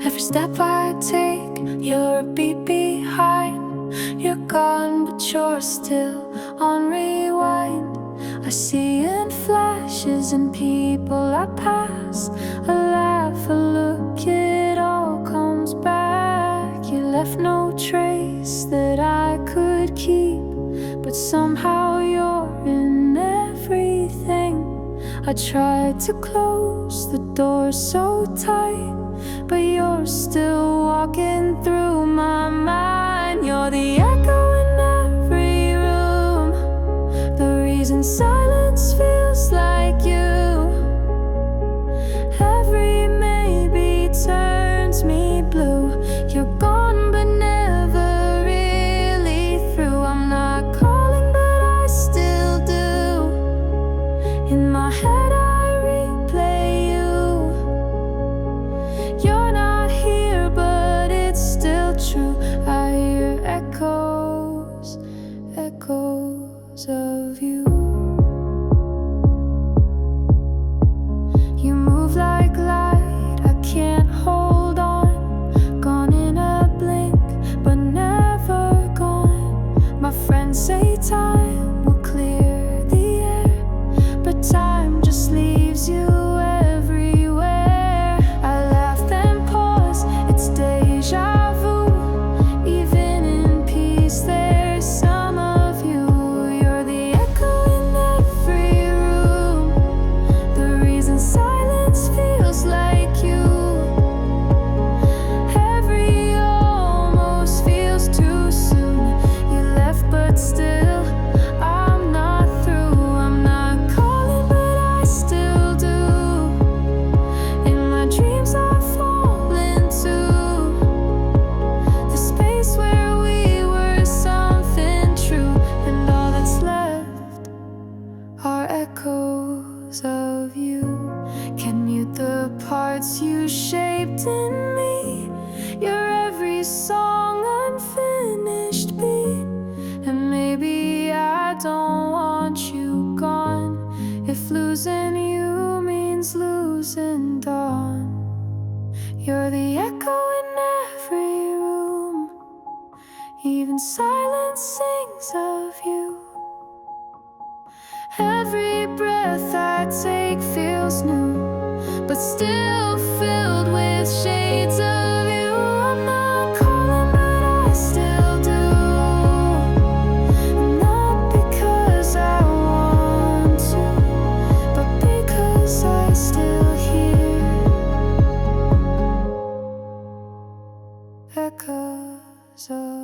Every step I take, you're a beat behind. You're gone, but you're still on rewind. I see in flashes and people I pass. A laugh, a look, it all comes back. You left no trace that I could keep, but somehow you're in everything. I tried to close the door so tight, but you're still walking through my mind. You're the echo in every room, the reason silence feels like you. Every maybe turns me blue. You're gone but never really through. I'm not calling but I still do. In my head I replay you. You're not here but it's still true. I hear echoes, echoes of you. You move like light, I can't hold on. Gone in a blink, but never gone. My friends say time will clear the air, but time just leaves you everywhere. I laugh then pause, it's deja vu. Even in peace there's some of you. You're the echo in every room, the reason silence feels like you. Every almost feels too soon. You left but still I'm not through. I'm not calling but I still do. In my dreams I fall into the space where we were something true, and all that's left are echoes of you. Can mute the parts you shaped in me. You're every song unfinished beat, and maybe I don't want you gone if losing you means losing dawn. You're the echo in every room, even silence sings of you. Every breath I take feels new, but still filled with shades of you. I'm not calling but I still do, not because I want to, but because I still hear echoes of